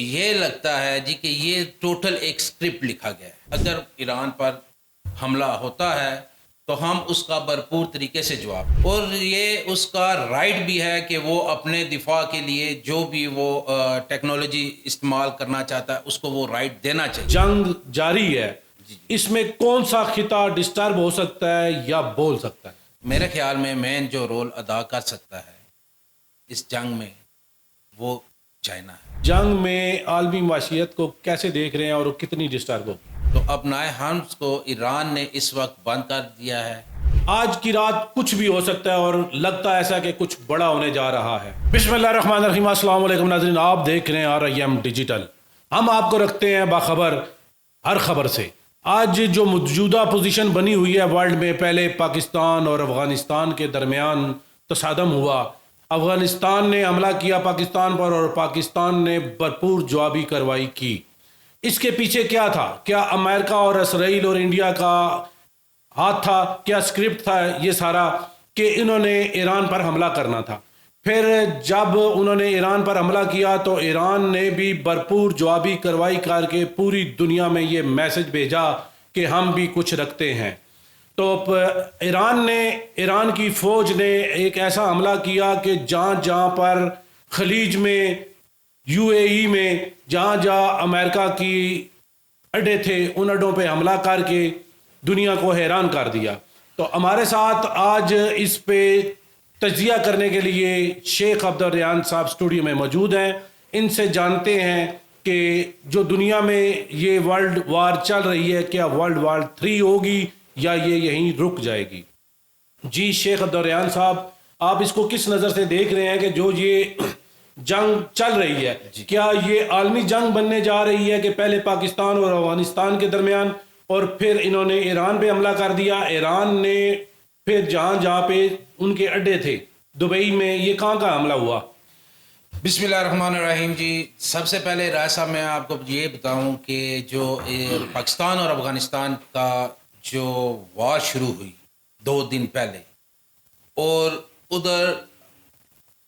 یہ لگتا ہے جی کہ یہ ٹوٹل ایک اسکرپٹ لکھا گیا ہے. اگر ایران پر حملہ ہوتا ہے تو ہم اس کا بھرپور طریقے سے جواب، اور یہ اس کا رائٹ بھی ہے کہ وہ اپنے دفاع کے لیے جو بھی وہ ٹیکنالوجی استعمال کرنا چاہتا ہے اس کو وہ رائٹ دینا چاہیے. جنگ جاری ہے، اس میں کون سا خطہ ڈسٹرب ہو سکتا ہے یا بول سکتا ہے؟ میرے خیال میں مین جو رول ادا کر سکتا ہے اس جنگ میں وہ چائنا ہے. جنگ میں عالمی معاشیت کو کیسے دیکھ رہے ہیں اور کتنی ڈسٹرب ہو؟ تو اپنائے ہمس کو ایران نے اس وقت بند کر دیا ہے. آج کی رات کچھ بھی ہو سکتا ہے اور لگتا ہے ایسا کہ کچھ بڑا ہونے جا رہا ہے. بسم اللہ الرحمن الرحیم. السلام علیکم ناظرین، آپ دیکھ رہے ہیں RIM ڈیجیٹل. ہم آپ کو رکھتے ہیں باخبر ہر خبر سے. آج جو موجودہ پوزیشن بنی ہوئی ہے ورلڈ میں، پہلے پاکستان اور افغانستان کے درمیان تصادم ہوا، افغانستان نے حملہ کیا پاکستان پر اور پاکستان نے بھرپور جوابی کارروائی کی. اس کے پیچھے کیا تھا؟ کیا امریکہ اور اسرائیل اور انڈیا کا ہاتھ تھا؟ کیا اسکرپٹ تھا یہ سارا کہ انہوں نے ایران پر حملہ کرنا تھا؟ پھر جب انہوں نے ایران پر حملہ کیا تو ایران نے بھی بھرپور جوابی کارروائی کر کے پوری دنیا میں یہ میسج بھیجا کہ ہم بھی کچھ رکھتے ہیں. تو ایران کی فوج نے ایک ایسا حملہ کیا کہ جہاں پر خلیج میں، UAE میں، جہاں امریکہ کی اڈے تھے ان اڈوں پہ حملہ کر کے دنیا کو حیران کر دیا. تو ہمارے ساتھ آج اس پہ تجزیہ کرنے کے لیے شیخ عبدالریان صاحب اسٹوڈیو میں موجود ہیں. ان سے جانتے ہیں کہ جو دنیا میں یہ ورلڈ وار چل رہی ہے، کیا ورلڈ وار 3 ہوگی یا یہ یہیں رک جائے گی. جی شیخ عبدالریان صاحب، آپ اس کو کس نظر سے دیکھ رہے ہیں کہ جو یہ جنگ چل رہی ہے، کیا یہ عالمی جنگ بننے جا رہی ہے کہ پہلے پاکستان اور افغانستان کے درمیان اور پھر انہوں نے ایران پہ حملہ کر دیا، ایران نے پھر جہاں پہ ان کے اڈے تھے دبئی میں، یہ کہاں حملہ ہوا؟ بسم اللہ الرحمن الرحیم. جی سب سے پہلے رائے صاحب میں آپ کو یہ بتاؤں کہ جو پاکستان اور افغانستان کا جو وار شروع ہوئی 2 دن پہلے، اور ادھر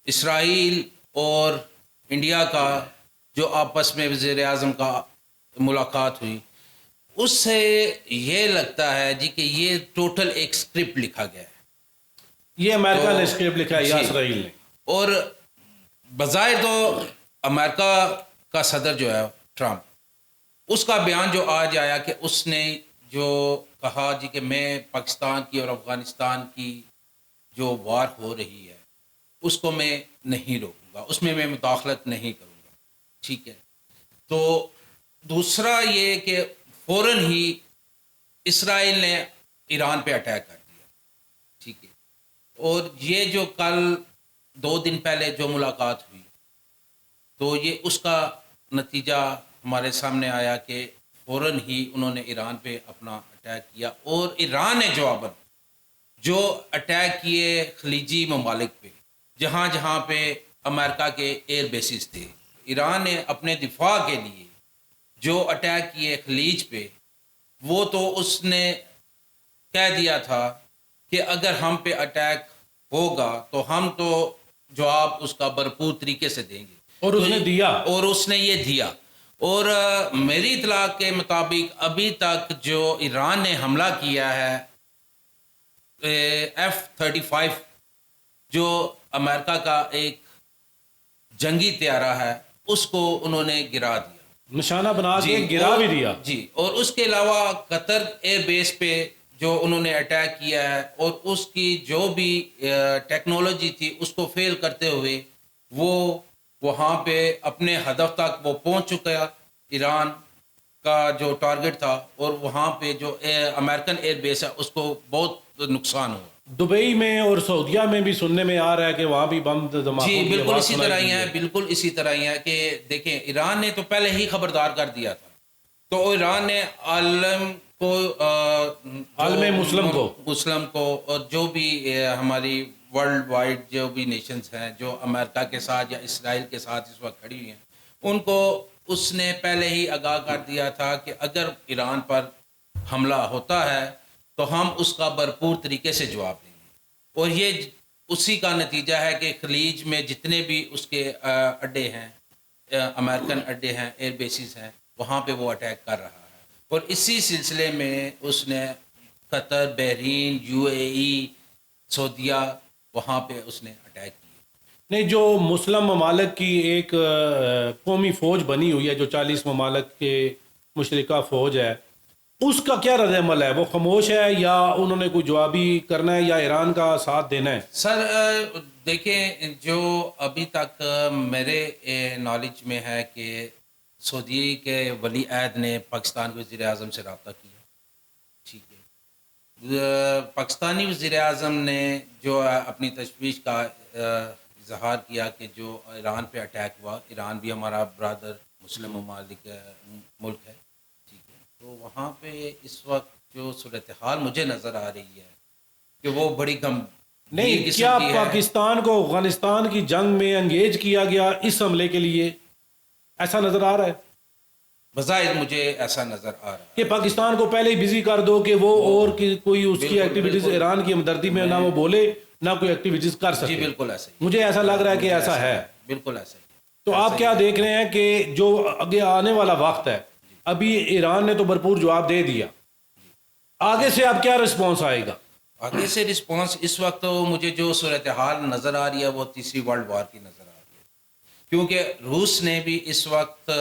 اسرائیل اور انڈیا کا جو آپس میں وزیر اعظم کا ملاقات ہوئی، اس سے یہ لگتا ہے جی کہ یہ ٹوٹل ایک اسکرپٹ لکھا گیا ہے. یہ امریکہ نے اسکرپٹ لکھا ہے یا اسرائیل نے؟ اور بظاہر تو امریکہ کا صدر جو ہے ٹرمپ، اس کا بیان جو آج آیا کہ اس نے جو کہا جی کہ میں پاکستان کی اور افغانستان کی جو وار ہو رہی ہے اس کو میں نہیں روکوں گا، اس میں مداخلت نہیں کروں گا. ٹھیک ہے. تو دوسرا یہ کہ فوراً ہی اسرائیل نے ایران پہ اٹیک کر دیا. ٹھیک ہے. اور یہ جو کل 2 دن پہلے جو ملاقات ہوئی تو یہ اس کا نتیجہ ہمارے سامنے آیا کہ فوراً ہی انہوں نے ایران پہ اپنا اٹیک کیا، اور ایران نے جواباً جو اٹیک کیے خلیجی ممالک پہ، جہاں پہ امریکہ کے ایئر بیسز تھے. ایران نے اپنے دفاع کے لیے جو اٹیک کیے خلیج پہ، وہ تو اس نے کہہ دیا تھا کہ اگر ہم پہ اٹیک ہوگا تو ہم تو جواب اس کا بھرپور طریقے سے دیں گے. اور اس نے دیا، اور اس نے یہ دیا. اور میری اطلاع کے مطابق ابھی تک جو ایران نے حملہ کیا ہے F-35 جو امریکہ کا ایک جنگی طیارہ ہے، اس کو انہوں نے گرا دیا، نشانہ بنا کے گرا بھی دیا. جی. اور اس کے علاوہ قطر ایئر بیس پہ جو انہوں نے اٹیک کیا ہے اور اس کی جو بھی ٹیکنالوجی تھی اس کو فیل کرتے ہوئے وہ وہاں پہ اپنے ہدف تک وہ پہنچ چکا. ایران کا جو ٹارگٹ تھا، اور وہاں پہ جو امریکن ایئر بیس ہے اس کو بہت نقصان ہوا. دبئی میں اور سعودیہ میں بھی سننے میں آ رہا ہے کہ وہاں بھی بم دھماکوں جی کی بالکل آواز اسی سنائی طرح ہی دی ہے. بالکل اسی طرح ہی ہے کہ دیکھیں ایران نے تو پہلے ہی خبردار کر دیا تھا، تو ایران نے عالم مسلم کو اور جو بھی ہماری ورلڈ وائڈ جو بھی نیشنز ہیں جو امریکہ کے ساتھ یا اسرائیل کے ساتھ اس وقت کھڑی ہوئی ہیں، ان کو اس نے پہلے ہی آگاہ کر دیا تھا کہ اگر ایران پر حملہ ہوتا ہے تو ہم اس کا بھرپور طریقے سے جواب دیں گے. اور یہ اسی کا نتیجہ ہے کہ خلیج میں جتنے بھی اس کے اڈے ہیں، امریکن اڈے ہیں، ایئر بیسز ہیں، وہاں پہ وہ اٹیک کر رہا ہے. اور اسی سلسلے میں اس نے قطر، بحرین، UAE، سعودیہ، وہاں پہ اس نے اٹیک کیا. نہیں، جو مسلم ممالک کی ایک قومی فوج بنی ہوئی ہے، جو 40 ممالک کے مشترکہ فوج ہے، اس کا کیا رد عمل ہے؟ وہ خاموش ہے یا انہوں نے کوئی جوابی کرنا ہے یا ایران کا ساتھ دینا ہے؟ سر دیکھیں، جو ابھی تک میرے نالج میں ہے کہ سعودی کے ولی عہد نے پاکستان کے وزیر اعظم سے رابطہ کیا. ٹھیک ہے، پاکستانی وزیر اعظم نے جو اپنی تشویش کا اظہار کیا کہ جو ایران پہ اٹیک ہوا، ایران بھی ہمارا برادر مسلم ممالک ملک ہے. ٹھیک ہے، تو وہاں پہ اس وقت جو صورتحال مجھے نظر آ رہی ہے کہ وہ بڑی نہیں، کیا پاکستان کو افغانستان کی جنگ میں انگیج کیا گیا اس حملے کے لیے؟ ایسا نظر آ رہا ہے؟ بظاہر مجھے ایسا نظر آ رہا ہے کہ پاکستان کو پہلے ہی بزی کر دو کہ وہ اور کوئی اس کی ایکٹیویٹیز ایران کی ہمدردی میں نہ وہ بولے نہ کوئی ایکٹیویٹیز کر سکے. جی بالکل ایسا ہی، مجھے ایسا لگ رہا ہے کہ ایسا ہے. بالکل ایسا ہی. تو آپ کیا دیکھ رہے ہیں کہ جو آگے آنے والا وقت ہے، ابھی ایران نے تو بھرپور جواب دے دیا، آگے سے اب کیا رسپانس آئے گا؟ آگے سے رسپانس اس وقت مجھے جو صورتحال نظر آ رہی ہے وہ تیسری ورلڈ وار کی نظر آ رہی ہے، کیونکہ روس نے بھی اس وقت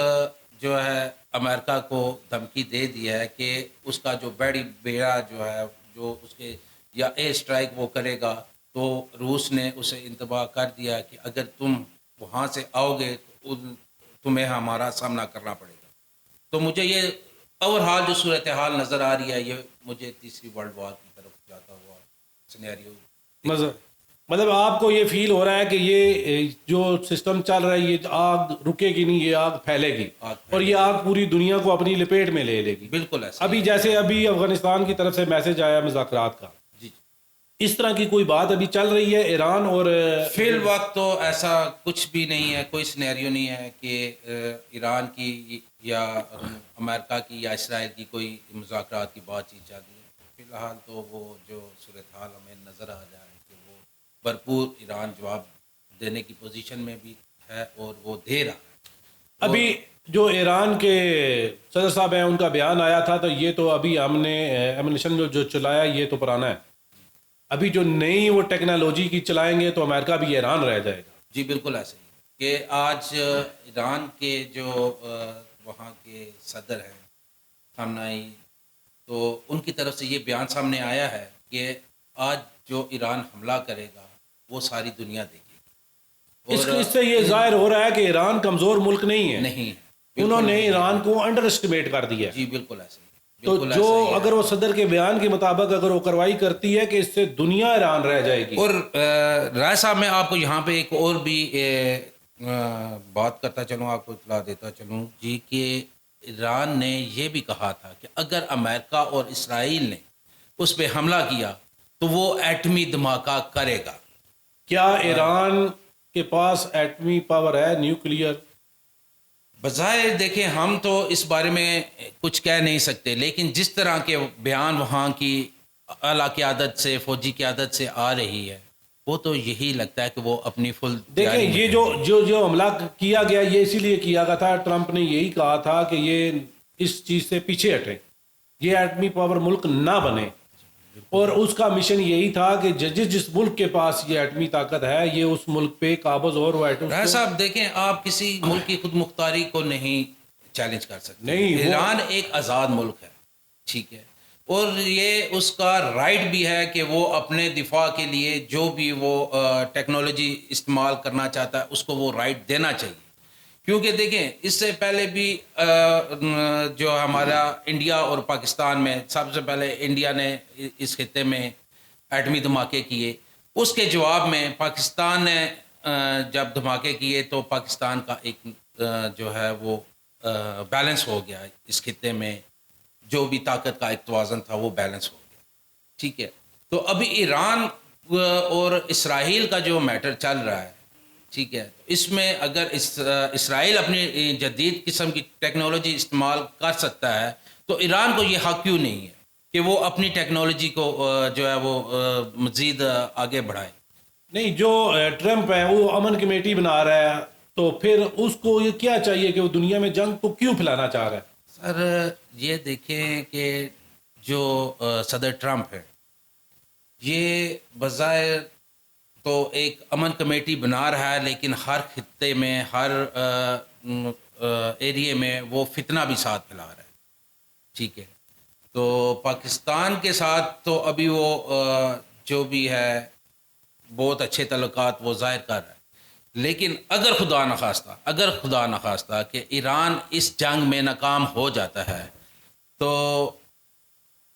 جو ہے امریکہ کو دھمکی دے دیا ہے کہ اس کا جو بڑی بیڑا جو ہے، جو اس کے یا ایئر اسٹرائک وہ کرے گا، تو روس نے اسے انتباہ کر دیا کہ اگر تم وہاں سے آؤ گے تو تمہیں ہمارا سامنا کرنا پڑے گا. تو مجھے یہ اوورحال جو صورتحال نظر آ رہی ہے، یہ مجھے تیسری ورلڈ وار کی طرف جاتا ہوا سینیریو. مطلب آپ کو یہ فیل ہو رہا ہے کہ یہ جو سسٹم چل رہا ہے، یہ آگ رکے گی نہیں، یہ آگ پھیلے گی اور یہ آگ پوری دنیا کو اپنی لپیٹ میں لے لے گی. بالکل ایسا. ابھی جیسے ابھی افغانستان کی طرف سے میسج آیا مذاکرات کا، اس طرح کی کوئی بات ابھی چل رہی ہے ایران اور فی الوقت تو ایسا کچھ بھی نہیں ہے، کوئی سینیریو نہیں ہے کہ ایران کی یا امریکہ کی یا اسرائیل کی کوئی مذاکرات کی بات چیت چل رہی ہے. فی الحال تو وہ جو صورتحال ہمیں نظر آ جائے کہ وہ بھرپور ایران جواب دینے کی پوزیشن میں بھی ہے اور وہ دے رہا ہے. ابھی جو ایران کے صدر صاحب ہیں ان کا بیان آیا تھا، تو یہ تو ابھی ہم نے ایمونیشن جو چلایا یہ تو پرانا ہے. ابھی جو نئی وہ ٹیکنالوجی کی چلائیں گے تو امریکہ بھی ایران رہ جائے گا. جی بالکل ایسے ہی کہ آج ایران کے جو وہاں کے صدر ہیں خامنائی، تو ان کی طرف سے یہ بیان سامنے آیا ہے کہ آج جو ایران حملہ کرے گا وہ ساری دنیا دیکھے گی. اس سے یہ ظاہر ہو رہا ہے کہ ایران کمزور ملک نہیں ہے، نہیں، انہوں نے ایران کو انڈر اسٹیمیٹ کر دیا. جی بالکل ایسے ہی. تو جو اگر وہ صدر کے بیان کے مطابق اگر وہ کارروائی کرتی ہے کہ اس سے دنیا ایران رہ جائے گی. اور رائے صاحب میں آپ کو یہاں پہ ایک اور بھی بات کرتا چلوں، آپ کو اطلاع دیتا چلوں جی، کہ ایران نے یہ بھی کہا تھا کہ اگر امریکہ اور اسرائیل نے اس پہ حملہ کیا تو وہ ایٹمی دھماکہ کرے گا. کیا ایران کے پاس ایٹمی پاور ہے، نیوکلیئر؟ بظاہر دیکھیں ہم تو اس بارے میں کچھ کہہ نہیں سکتے، لیکن جس طرح کے بیان وہاں کی اعلیٰ قیادت سے، فوجی قیادت سے آ رہی ہے، وہ تو یہی لگتا ہے کہ وہ اپنی فل دیکھیں یہ جو حملہ کیا گیا یہ اسی لیے کیا گیا تھا. ٹرمپ نے یہی کہا تھا کہ یہ اس چیز سے پیچھے ہٹے، یہ ایٹمی پاور ملک نہ بنے، اور اس کا مشن یہی تھا کہ جس ملک کے پاس یہ ایٹمی طاقت ہے یہ اس ملک پہ قابض اور وہ ایٹم. صاحب دیکھیں، آپ کسی ملک کی خود مختاری کو نہیں چیلنج کر سکتے. نہیں، ایران ایک آزاد ملک ہے، ٹھیک ہے، اور یہ اس کا رائٹ بھی ہے کہ وہ اپنے دفاع کے لیے جو بھی وہ ٹیکنالوجی استعمال کرنا چاہتا ہے اس کو وہ رائٹ دینا چاہیے. کیونکہ دیکھیں اس سے پہلے بھی جو ہمارا انڈیا اور پاکستان میں سب سے پہلے انڈیا نے اس خطے میں ایٹمی دھماکے کیے، اس کے جواب میں پاکستان نے جب دھماکے کیے تو پاکستان کا ایک جو ہے وہ بیلنس ہو گیا، اس خطے میں جو بھی طاقت کا ایک توازن تھا وہ بیلنس ہو گیا. ٹھیک ہے، تو ابھی ایران اور اسرائیل کا جو میٹر چل رہا ہے، ٹھیک ہے، اس میں اگر اسرائیل اپنی جدید قسم کی ٹیکنالوجی استعمال کر سکتا ہے تو ایران کو یہ حق کیوں نہیں ہے کہ وہ اپنی ٹیکنالوجی کو جو ہے وہ مزید آگے بڑھائے. نہیں، جو ٹرمپ ہے وہ امن کمیٹی بنا رہا ہے، تو پھر اس کو یہ کیا چاہیے کہ وہ دنیا میں جنگ کو کیوں پھیلانا چاہ رہا ہے؟ سر یہ دیکھیں کہ جو صدر ٹرمپ ہے یہ بظاہر تو ایک امن کمیٹی بنا رہا ہے، لیکن ہر خطے میں ہر ایریے میں وہ فتنہ بھی ساتھ پھیلا رہا ہے. ٹھیک ہے، تو پاکستان کے ساتھ تو ابھی وہ جو بھی ہے بہت اچھے تعلقات وہ ظاہر کر رہا ہے، لیکن اگر خدا نخواستہ کہ ایران اس جنگ میں ناکام ہو جاتا ہے تو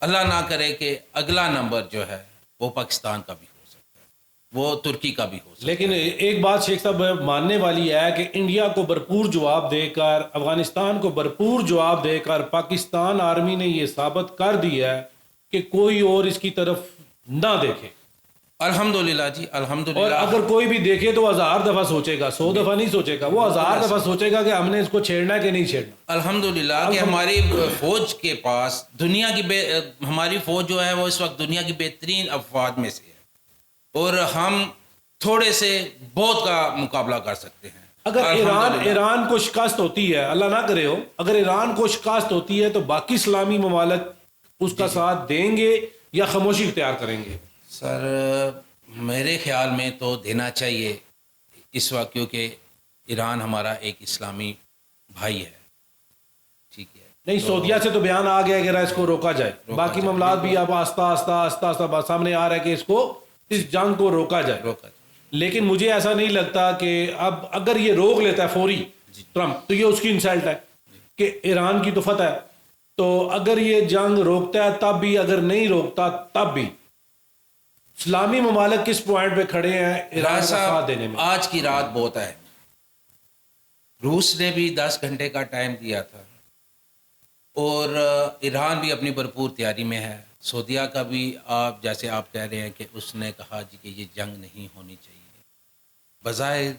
اللہ نہ کرے کہ اگلا نمبر جو ہے وہ پاکستان کا بھی ہو سکتا ہے، وہ ترکی کا بھی ہو سکتا ہے. لیکن ایک بات شیخ صاحب ماننے والی ہے کہ انڈیا کو بھرپور جواب دے کر، افغانستان کو بھرپور جواب دے کر پاکستان آرمی نے یہ ثابت کر دیا ہے کہ کوئی اور اس کی طرف نہ دیکھے. الحمدللہ جی، اور الحمدللہ. اگر کوئی بھی دیکھے تو 1000 دفعہ سوچے گا، 100 دفعہ نہیں سوچے گا، وہ 1000 دفعہ سوچے گا کہ ہم نے اس کو چھیڑنا ہے کہ نہیں چھیڑنا. الحمدللہ کہ ہماری فوج کے پاس ہماری فوج جو ہے وہ اس وقت دنیا کی بہترین افواج میں سے ہے، اور ہم تھوڑے سے بہت کا مقابلہ کر سکتے ہیں. اگر ایران کو شکست ہوتی ہے، اللہ نہ کرے ہو، اگر ایران کو شکست ہوتی ہے تو باقی اسلامی ممالک اس کا ساتھ دیں گے یا خاموشی اختیار کریں گے؟ سر میرے خیال میں تو دینا چاہیے اس وقت، کیونکہ ایران ہمارا ایک اسلامی بھائی ہے. ٹھیک ہے، نہیں، سعودیہ سے تو بیان آ گیا کہ اس کو روکا جائے، باقی معاملات بھی اب آہستہ سامنے آ رہا ہے کہ اس کو، اس جنگ کو روکا جائے. لیکن مجھے ایسا نہیں لگتا کہ اب اگر یہ روک لیتا ہے فوری ٹرمپ تو یہ اس کی انسلٹ ہے کہ ایران کی تو فتح ہے. تو اگر یہ جنگ روکتا ہے تب بھی، اگر نہیں روکتا تب بھی، اسلامی ممالک کس پوائنٹ پہ کھڑے ہیں ایران کا ساتھ دینے میں؟ آج کی رات بہت ہے. روس نے بھی 10 گھنٹے کا ٹائم دیا تھا، اور ایران بھی اپنی بھرپور تیاری میں ہے. سعودیہ کا بھی جیسے آپ کہہ رہے ہیں کہ اس نے کہا جی کہ یہ جنگ نہیں ہونی چاہیے. بظاہر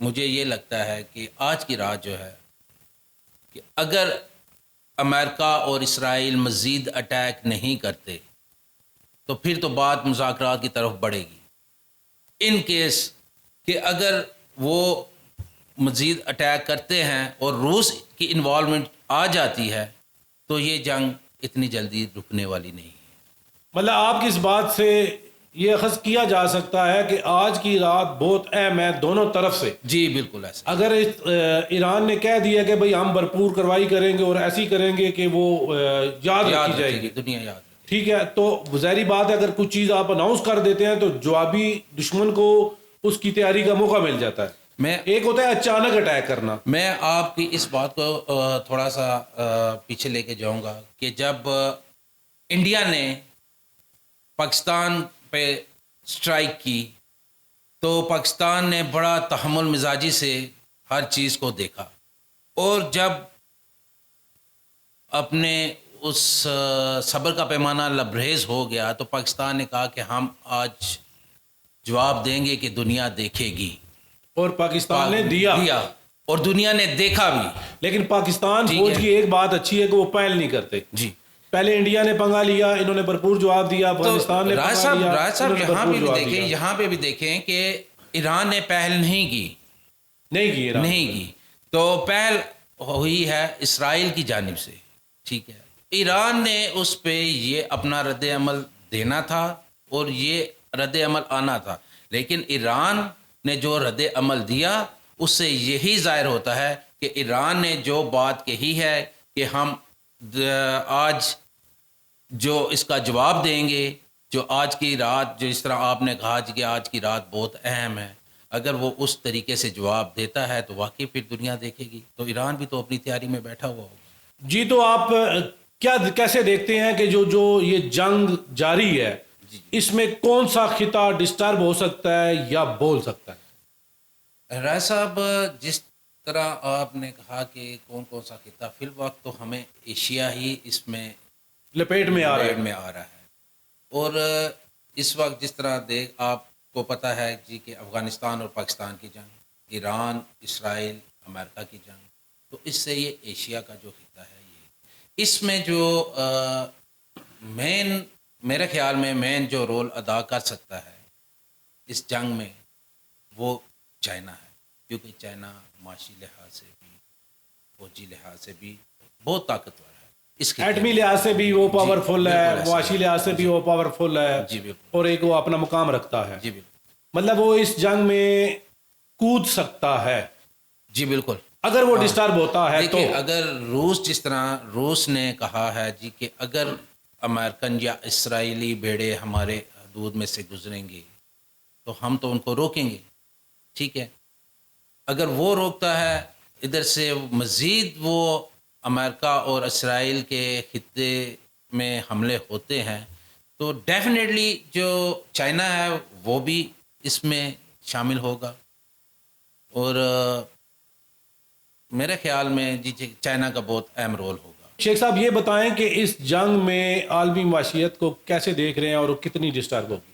مجھے یہ لگتا ہے کہ آج کی رات جو ہے کہ اگر امریکہ اور اسرائیل مزید اٹیک نہیں کرتے تو پھر تو بات مذاکرات کی طرف بڑھے گی. ان کیس کہ اگر وہ مزید اٹیک کرتے ہیں اور روس کی انوالومنٹ آ جاتی ہے تو یہ جنگ اتنی جلدی رکنے والی نہیں ہے. مطلب آپ کی اس بات سے یہ اخذ کیا جا سکتا ہے کہ آج کی رات بہت اہم ہے دونوں طرف سے. جی بالکل ایسا. اگر ایران نے کہہ دیا کہ بھئی ہم بھرپور کارروائی کریں گے اور ایسی کریں گے کہ وہ یاد رکھی جائے گی، دنیا یاد رکھے. ٹھیک ہے، تو ظاہری بات ہے اگر کچھ چیز آپ اناؤنس کر دیتے ہیں تو جوابی دشمن کو اس کی تیاری کا موقع مل جاتا ہے. ایک ہوتا ہے اچانک اٹیک کرنا. میں آپ کی اس بات کو تھوڑا سا پیچھے لے کے جاؤں گا کہ جب انڈیا نے پاکستان پہ اسٹرائک کی تو پاکستان نے بڑا تحمل مزاجی سے ہر چیز کو دیکھا، اور جب اپنے اس صبر کا پیمانہ لبریز ہو گیا تو پاکستان نے کہا کہ ہم آج جواب دیں گے کہ دنیا دیکھے گی. اور پاکستان نے دیا اور دنیا نے دیکھا بھی. لیکن پاکستان فوج کی ایک بات اچھی ہے کہ وہ پہل نہیں کرتے. جی، پہلے انڈیا نے پنگا لیا، انہوں نے بھرپور جواب دیا. افغانستان نے پنگا لیا، راج صاحب یہاں پہ بھی دیکھیں کہ ایران نے پہل نہیں کی تو پہل ہوئی ہے اسرائیل کی جانب سے. ٹھیک ہے، ایران نے اس پہ یہ اپنا رد عمل دینا تھا اور یہ رد عمل آنا تھا، لیکن ایران نے جو رد عمل دیا اس سے یہی ظاہر ہوتا ہے کہ ایران نے جو بات کہی ہے کہ ہم آج جو اس کا جواب دیں گے، جو آج کی رات، جو اس طرح آپ نے کہا کہ آج کی رات بہت اہم ہے، اگر وہ اس طریقے سے جواب دیتا ہے تو واقعی پھر دنیا دیکھے گی. تو ایران بھی تو اپنی تیاری میں بیٹھا ہوا ہوگا. جی، تو آپ کیسے دیکھتے ہیں کہ جو یہ جنگ جاری ہے اس میں کون سا خطہ ڈسٹرب ہو سکتا ہے یا بول سکتا ہے؟ رائے صاحب، جس طرح آپ نے کہا کہ کون سا خطہ، فی الوقت تو ہمیں ایشیا ہی اس میں لپیٹ میں آ رہا ہے. اور اس وقت جس طرح آپ کو پتہ ہے جی کہ افغانستان اور پاکستان کی جنگ، ایران، اسرائیل، امریکہ کی جنگ، تو اس سے یہ ایشیا کا جو خطہ ہے یہ اس میں جو میرے خیال میں مین جو رول ادا کر سکتا ہے اس جنگ میں وہ چائنا ہے. کیونکہ چائنا معاشی لحاظ سے بھی فوجی لحاظ سے بھی بہت طاقتور ہے. اس کے ایٹمی لحاظ سے بھی وہ پاورفل ہے, بالکل ایسا معاشی لحاظ سے بھی وہ پاورفل ہے, جی بالکل, اور ایک وہ اپنا مقام رکھتا ہے. جی بالکل, مطلب وہ اس جنگ میں کود سکتا ہے جی بالکل. اگر وہ ڈسٹرب ہوتا ہے تو. دیکھیے اگر روس, جس طرح روس نے کہا ہے جی کہ اگر امریکن یا اسرائیلی بیڑے ہمارے حدود میں سے گزریں گے تو ہم تو ان کو روکیں گے, ٹھیک ہے. اگر وہ روکتا ہے ادھر سے مزید وہ امریکہ اور اسرائیل کے خطے میں حملے ہوتے ہیں تو ڈیفینیٹلی جو چائنا ہے وہ بھی اس میں شامل ہوگا. اور میرے خیال میں جی چائنا کا بہت اہم رول ہوگا. شیخ صاحب یہ بتائیں کہ اس جنگ میں عالمی معیشت کو کیسے دیکھ رہے ہیں اور وہ کتنی ڈسٹرب ہوگی؟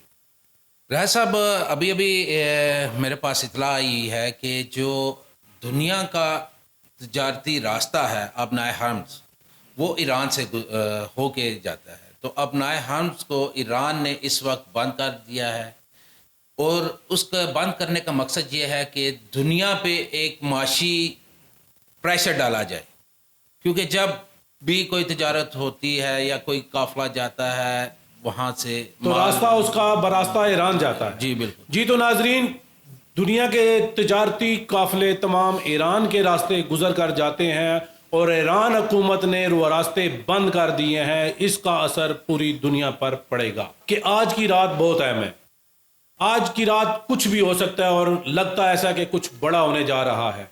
راہ صاحب ابھی میرے پاس اطلاع آئی ہے کہ جو دنیا کا تجارتی راستہ ہے ابنائے ہرمز وہ ایران سے ہو کے جاتا ہے. تو ابنائے ہرمز کو ایران نے اس وقت بند کر دیا ہے, اور اس کا بند کرنے کا مقصد یہ ہے کہ دنیا پہ ایک معاشی پریشر ڈالا جائے, کیونکہ جب بھی کوئی تجارت ہوتی ہے یا کوئی قافلہ جاتا ہے وہاں سے تو راستہ اس کا براستہ ایران جاتا ہے. جی بالکل. جی تو ناظرین, دنیا کے تجارتی قافلے تمام ایران کے راستے گزر کر جاتے ہیں اور ایران حکومت نے وہ راستے بند کر دیے ہیں. اس کا اثر پوری دنیا پر پڑے گا کہ آج کی رات بہت اہم ہے. آج کی رات کچھ بھی ہو سکتا ہے اور لگتا ایسا کہ کچھ بڑا ہونے جا رہا ہے.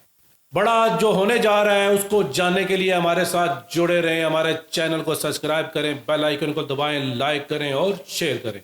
بڑا جو ہونے جا رہا ہے اس کو جاننے کے لیے ہمارے ساتھ جڑے رہیں, ہمارے چینل کو سبسکرائب کریں, بیل آئیکن کو دبائیں, لائک کریں اور شیئر کریں.